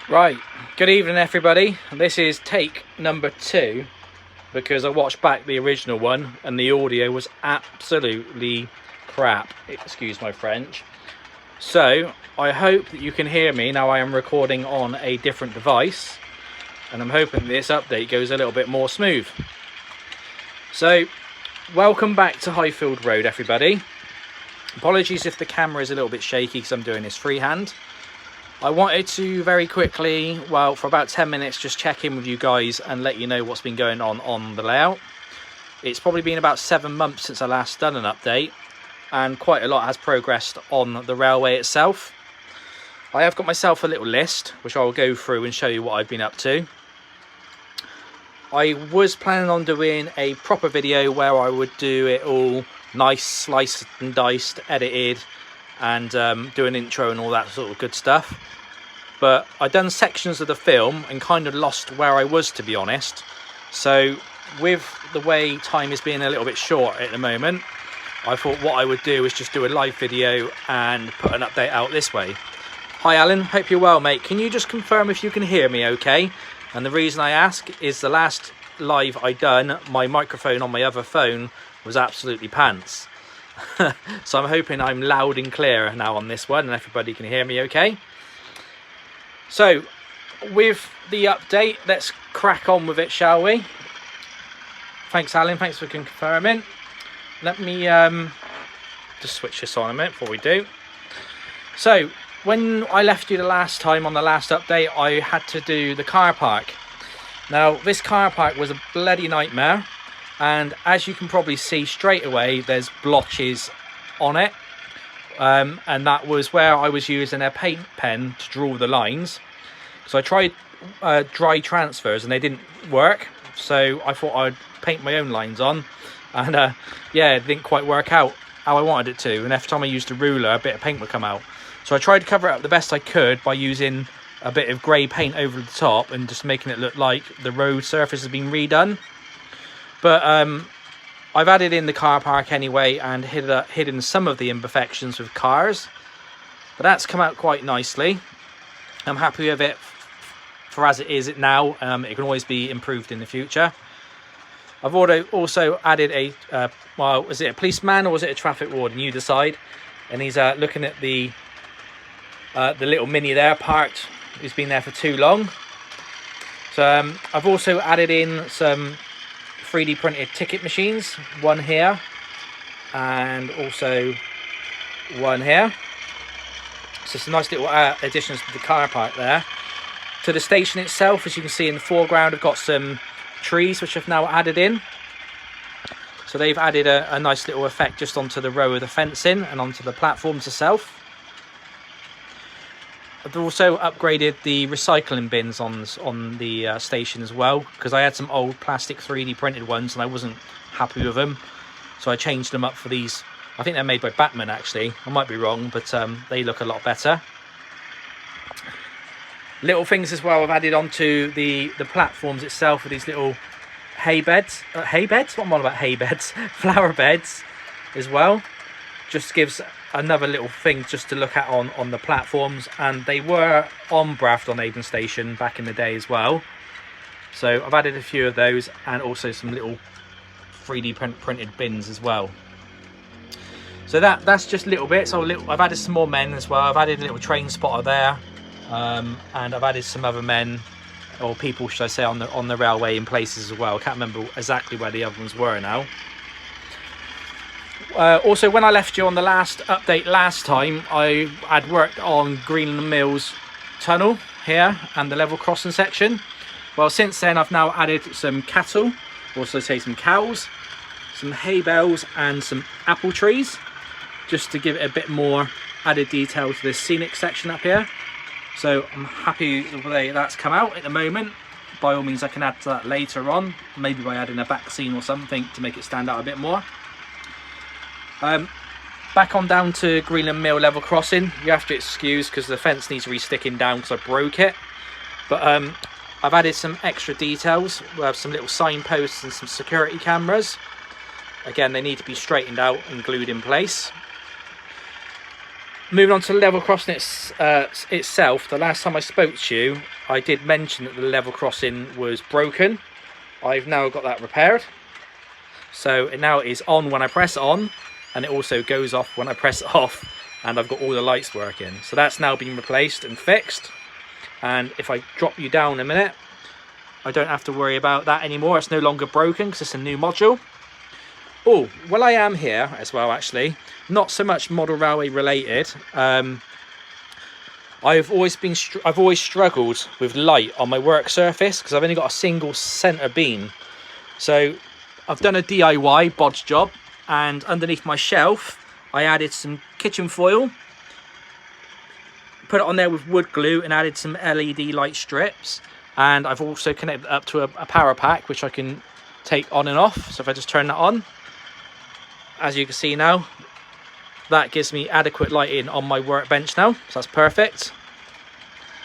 Right, good evening everybody. This is take number 2 because I watched back the original one and the audio was absolutely crap. Excuse my French. So I hope that you can hear me now. I am recording on a different device and I'm hoping this update goes a little bit more smooth. So welcome back to Highfield Road everybody. Apologies if the camera is a little bit shaky because I'm doing this freehand. I wanted to very quickly, well, for about 10 minutes, just check in with you guys and let you know what's been going on the layout. It's probably been about 7 months since I last done an update, and quite a lot has progressed on the railway itself. I have got myself a little list, which I'll go through and show you what I've been up to. I was planning on doing a proper video where I would do it all nice, sliced and diced, edited, and do an intro and all that sort of good stuff. But I done sections of the film and kind of lost where I was, to be honest. So with the way time is being a little bit short at the moment, I thought what I would do is just do a live video and put an update out this way. Hi Alan, hope you're well mate. Can you just confirm if you can hear me okay? And the reason I ask is the last live I done, my microphone on my other phone was absolutely pants. So I'm hoping I'm loud and clear now on this one and everybody can hear me okay. So with the update, let's crack on with it, shall we? Thanks Alan, thanks for confirming. Let me just switch this on a minute before we do. So when I left you the last time on the last update, I had to do the car park. Now this car park was a bloody nightmare. And as you can probably see straight away, there's blotches on it. And that was where I was using a paint pen to draw the lines. So I tried dry transfers and they didn't work. So I thought I'd paint my own lines on. And yeah, it didn't quite work out how I wanted it to. And every time I used a ruler, a bit of paint would come out. So I tried to cover it up the best I could by using a bit of grey paint over the top and just making it look like the road surface has been redone. But I've added in the car park anyway and hidden some of the imperfections with cars. But that's come out quite nicely. I'm happy with it for as it is now. It can always be improved in the future. I've also added a, well, is it a policeman or was it a traffic warden? You decide. And he's looking at the little Mini there parked. Who's been there for too long. So I've also added in some 3D printed ticket machines, one here and also one here. So some nice little additions to the car park there. To the station itself, as you can see in the foreground, I've got some trees which I've now added in. So they've added a nice little effect just onto the row of the fencing and onto the platforms itself. I've also upgraded the recycling bins on the station as well, because I had some old plastic 3D printed ones and I wasn't happy with them. So I changed them up for these. I think they're made by Batman actually. I might be wrong, but they look a lot better. Little things as well I've added onto the platforms itself with these little hay beds. Hay beds? What am I on about? Hay beds? Flower beds as well. Just gives another little thing just to look at on the platforms, and they were on Bradford on Avon station back in the day as well. So I've added a few of those and also some little 3D printed bins as well. So that's just little bits. I've added some more men as well. I've added a little train spotter there, and I've added some other men or people, should I say, on the railway in places as well. I can't remember exactly where the other ones were now. Also, when I left you on the last update last time, I had worked on Greenland Mills tunnel here and the level crossing section. Well, since then I've now added some cattle, also say some cows, some hay bales and some apple trees, just to give it a bit more added detail to this scenic section up here. So I'm happy with the way that's come out at the moment. By all means I can add to that later on, maybe by adding a back scene or something to make it stand out a bit more. Back on down to Greenland Mill level crossing. You have to excuse because the fence needs re-sticking down because I broke it. But I've added some extra details. We have some little signposts and some security cameras. Again, they need to be straightened out and glued in place. moving on to the level crossing itself, the last time I spoke to you, I did mention that the level crossing was broken. I've now got that repaired. So now it is on when I press on, and it also goes off when I press it off, and I've got all the lights working. So that's now been replaced and fixed. And if I drop you down a minute, I don't have to worry about that anymore. It's no longer broken because it's a new module. Oh, well, I am here as well, actually. Not so much model railway related. I've always struggled with light on my work surface because I've only got a single centre beam. So I've done a DIY bodge job, and underneath my shelf I added some kitchen foil, put it on there with wood glue, and added some LED light strips. And I've also connected it up to a power pack which I can take on and off. So if I just turn that on, as you can see now, that gives me adequate lighting on my workbench now, so that's perfect.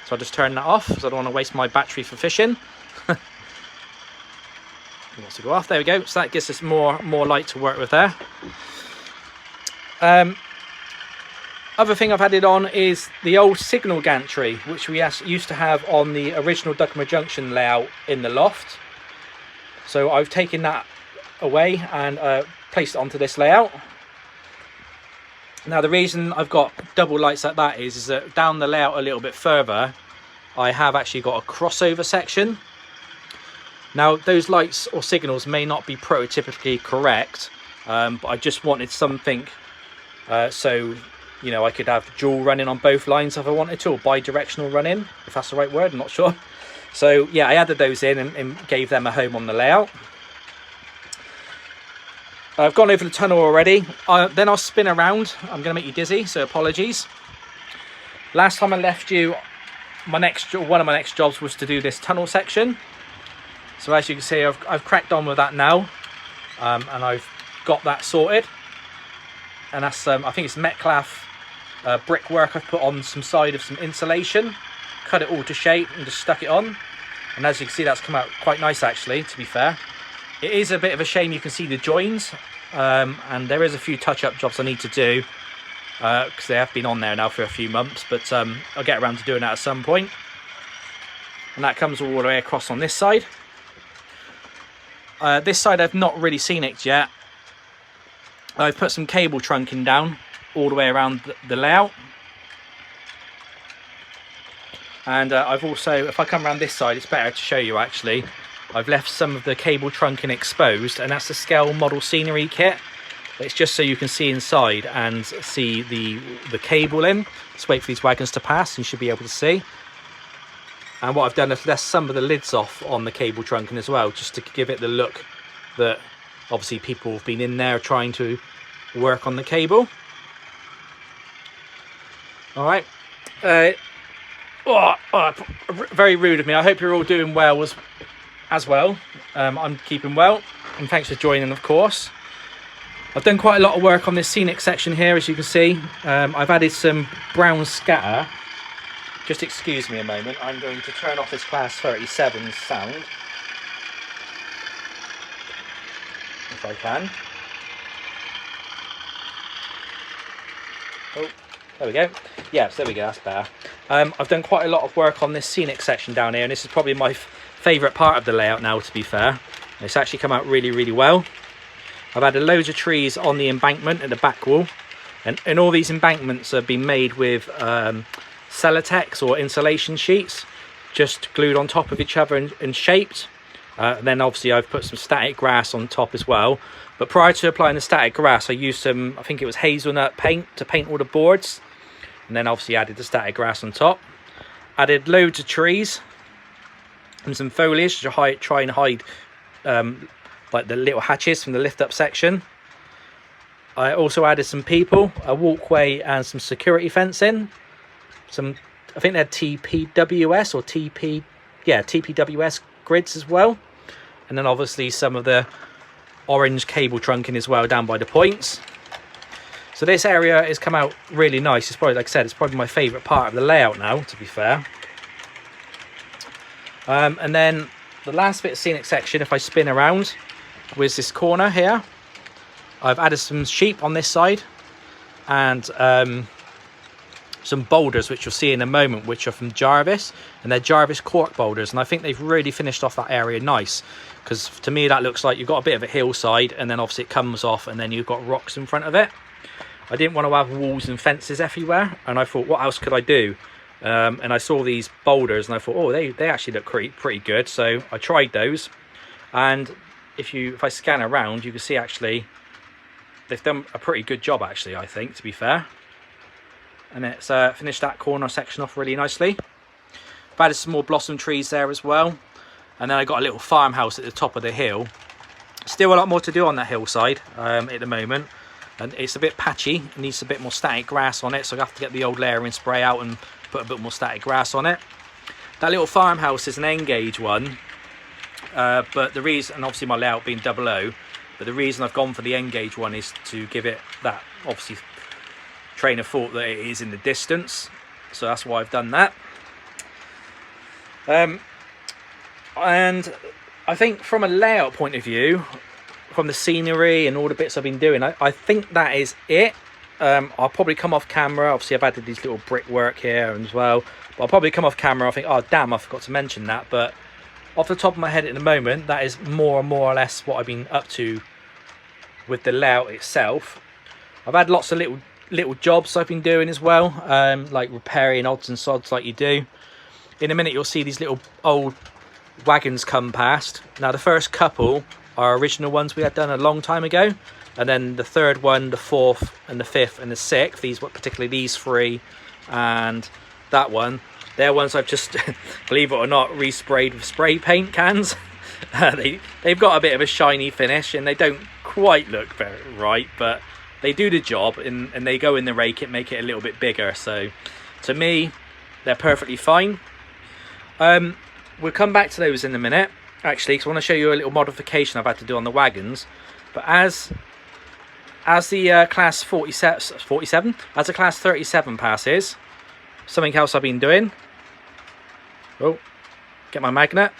So I'll just turn that off because I don't want to waste my battery for fishing. It wants to go off. There we go. So that gives us more light to work with there. Other thing I've added on is the old signal gantry, which we used to have on the original Duggans Junction layout in the loft. So I've taken that away and placed it onto this layout. Now the reason I've got double lights like that is that down the layout a little bit further, I have actually got a crossover section. Now those lights or signals may not be prototypically correct, but I just wanted something so, you know, I could have dual running on both lines if I wanted to, or bi-directional running, if that's the right word, I'm not sure. So yeah, I added those in and gave them a home on the layout. I've gone over the tunnel already. Then I'll spin around. I'm going to make you dizzy, so apologies. Last time I left you, one of my next jobs was to do this tunnel section. So as you can see, I've cracked on with that now, and I've got that sorted. And that's I think it's Metcalf brickwork. I've put on some side of some insulation, cut it all to shape, and just stuck it on. And as you can see, that's come out quite nice, actually, to be fair. It is a bit of a shame you can see the joins, and there is a few touch-up jobs I need to do because they have been on there now for a few months, but I'll get around to doing that at some point. And that comes all the way across on this side. This side I've not really seen it yet. I've put some cable trunking down all the way around the layout. And I've also, if I come around this side, it's better to show you actually. I've left some of the cable trunking exposed, and that's the scale model scenery kit. It's just so you can see inside and see the cable in. Let's wait for these wagons to pass and you should be able to see. And what I've done is left some of the lids off on the cable trunking as well, just to give it the look that obviously people have been in there trying to work on the cable. All right. Very rude of me. I hope you're all doing well as well. I'm keeping well, and thanks for joining, of course. I've done quite a lot of work on this scenic section here, as you can see. I've added some brown scatter. Just excuse me a moment. I'm going to turn off this class 37 sound, if I can. Oh, there we go. Yes, there we go, that's better. I've done quite a lot of work on this scenic section down here, and this is probably my favourite part of the layout now, to be fair. It's actually come out really, really well. I've added loads of trees on the embankment at the back wall, and all these embankments have been made with Celotex or insulation sheets, just glued on top of each other and shaped. Then obviously I've put some static grass on top as well. But prior to applying the static grass, I used some, I think it was hazelnut paint to paint all the boards. And then obviously added the static grass on top. Added loads of trees and some foliage to try and hide like the little hatches from the lift up section. I also added some people, a walkway and some security fencing. Some, I think they're TPWS or TPWS grids as well. And then obviously some of the orange cable trunking as well down by the points. So this area has come out really nice. It's probably, like I said, it's probably my favourite part of the layout now, to be fair. And then the last bit of scenic section, if I spin around, was this corner here. I've added some sheep on this side, and some boulders which you'll see in a moment, which are from Jarvis, and they're Jarvis cork boulders, and I think they've really finished off that area nice, because to me that looks like you've got a bit of a hillside and then obviously it comes off and then you've got rocks in front of it. I didn't want to have walls and fences everywhere, and I thought, what else could I do? And I saw these boulders and I thought, oh, they actually look pretty good, so I tried those. And if I scan around, you can see actually they've done a pretty good job actually, I think, to be fair. And it's finished that corner section off really nicely. I've added some more blossom trees there as well, and then I got a little farmhouse at the top of the hill. Still a lot more to do on that hillside at the moment, and it's a bit patchy. It needs a bit more static grass on it, so I have to get the old layering spray out and put a bit more static grass on it. That little farmhouse is an N-gauge one, but the reason, and obviously my layout being 00, but the reason I've gone for the N-gauge one is to give it that obviously train of thought that it is in the distance, so that's why I've done that. And I think from a layout point of view, from the scenery and all the bits I've been doing, I think that is it. I'll probably come off camera. Obviously I've added these little brickwork here as well, but I'll probably come off camera. I think, oh damn, I forgot to mention that. But off the top of my head at the moment, that is more or less what I've been up to with the layout itself. I've had lots of little jobs I've been doing as well, like repairing odds and sods like you do. In a minute you'll see these little old wagons come past. Now the first couple are original ones we had done a long time ago, and then the third one, the fourth and the fifth and the sixth, particularly these three and that one, they're ones I've just believe it or not resprayed with spray paint cans. They've got a bit of a shiny finish and they don't quite look very right, but they do the job, and they go in the rake and make it a little bit bigger. So to me they're perfectly fine. We'll come back to those in a minute actually, because I want to show you a little modification I've had to do on the wagons. But as the class 47 as the class 37 passes, something else I've been doing, oh, get my magnet,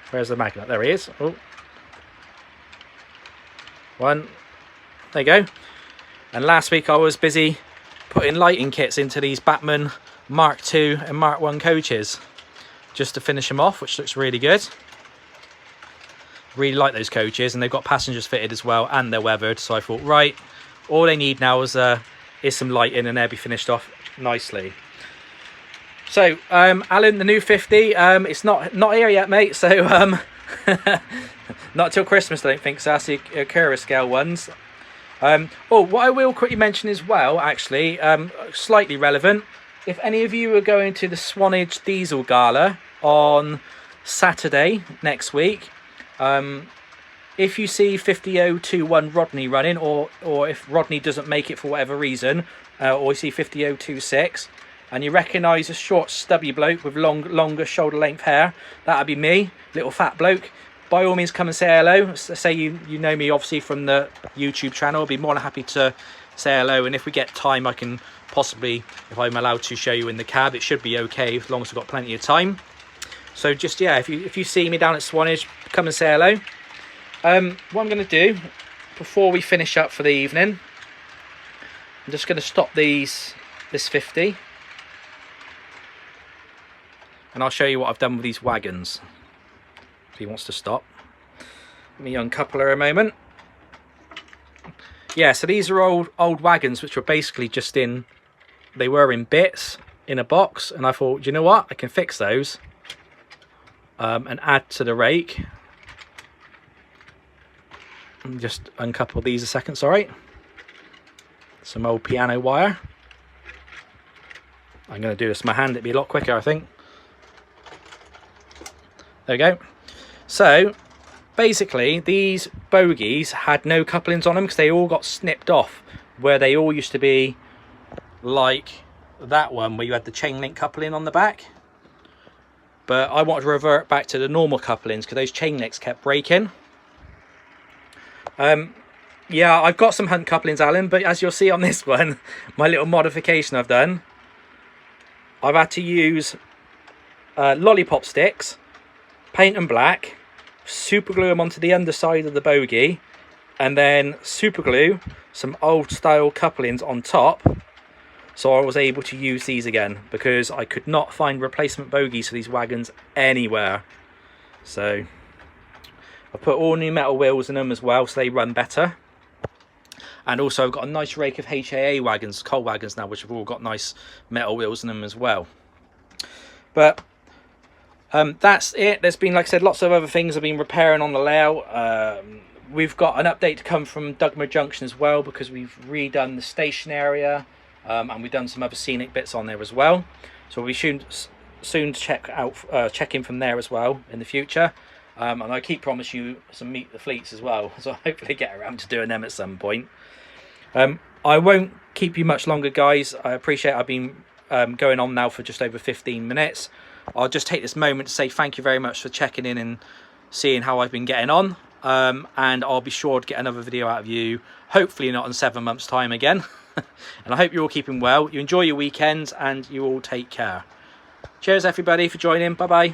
where's the magnet, there he is, oh, one, there you go. And last week I was busy putting lighting kits into these Batman Mark II and Mark I coaches just to finish them off, which looks really good. Really like those coaches, and they've got passengers fitted as well, and they're weathered. So I thought, right, all they need now is some lighting, and they'll be finished off nicely. So Alan, the new 50, it's not here yet, mate. So not till Christmas, I don't think. So that's the Acura scale ones. Oh, what I will quickly mention as well, actually, slightly relevant. If any of you are going to the Swanage Diesel Gala on Saturday next week, if you see 50021 Rodney running, or if Rodney doesn't make it for whatever reason, or you see 50026 and you recognise a short stubby bloke with longer shoulder length hair, that'd be me, little fat bloke. By all means come and say hello. Say you know me obviously from the YouTube channel. I'll be more than happy to say hello, and if we get time I can possibly, if I'm allowed to, show you in the cab. It should be okay as long as we've got plenty of time. So just, yeah, if you see me down at Swanage, come and say hello. What I'm going to do before we finish up for the evening, I'm just going to stop this 50, and I'll show you what I've done with these wagons. He wants to stop. Let me uncouple her a moment. Yeah, so these are old wagons which were basically just they were in bits in a box, and I thought, you know what, I can fix those and add to the rake. Just uncouple these a second, sorry. Some old piano wire. I'm going to do this with my hand, it'd be a lot quicker, I think. There we go. So basically these bogies had no couplings on them because they all got snipped off, where they all used to be like that one where you had the chain link coupling on the back. But I want to revert back to the normal couplings because those chain links kept breaking. Yeah, I've got some Hunt couplings, Alan, but as you'll see on this one, my little modification I've done, I've had to use lollipop sticks, paint them black, super glue them onto the underside of the bogie, and then super glue some old style couplings on top, so I was able to use these again, because I could not find replacement bogies for these wagons anywhere. So I put all new metal wheels in them as well, so they run better. And also I've got a nice rake of HAA wagons, coal wagons now, which have all got nice metal wheels in them as well. But that's it. There's been, like I said, lots of other things I've been repairing on the layout. We've got an update to come from Duggans Junction as well, because we've redone the station area, and we've done some other scenic bits on there as well. So we'll be soon to check in from there as well in the future. And I keep promising you some Meet the Fleets as well, so I'll hopefully get around to doing them at some point. I won't keep you much longer, guys. I appreciate I've been going on now for just over 15 minutes. I'll just take this moment to say thank you very much for checking in and seeing how I've been getting on. And I'll be sure to get another video out of you, hopefully not in 7 months' time again. And I hope you're all keeping well. You enjoy your weekends, and you all take care. Cheers, everybody, for joining. Bye-bye.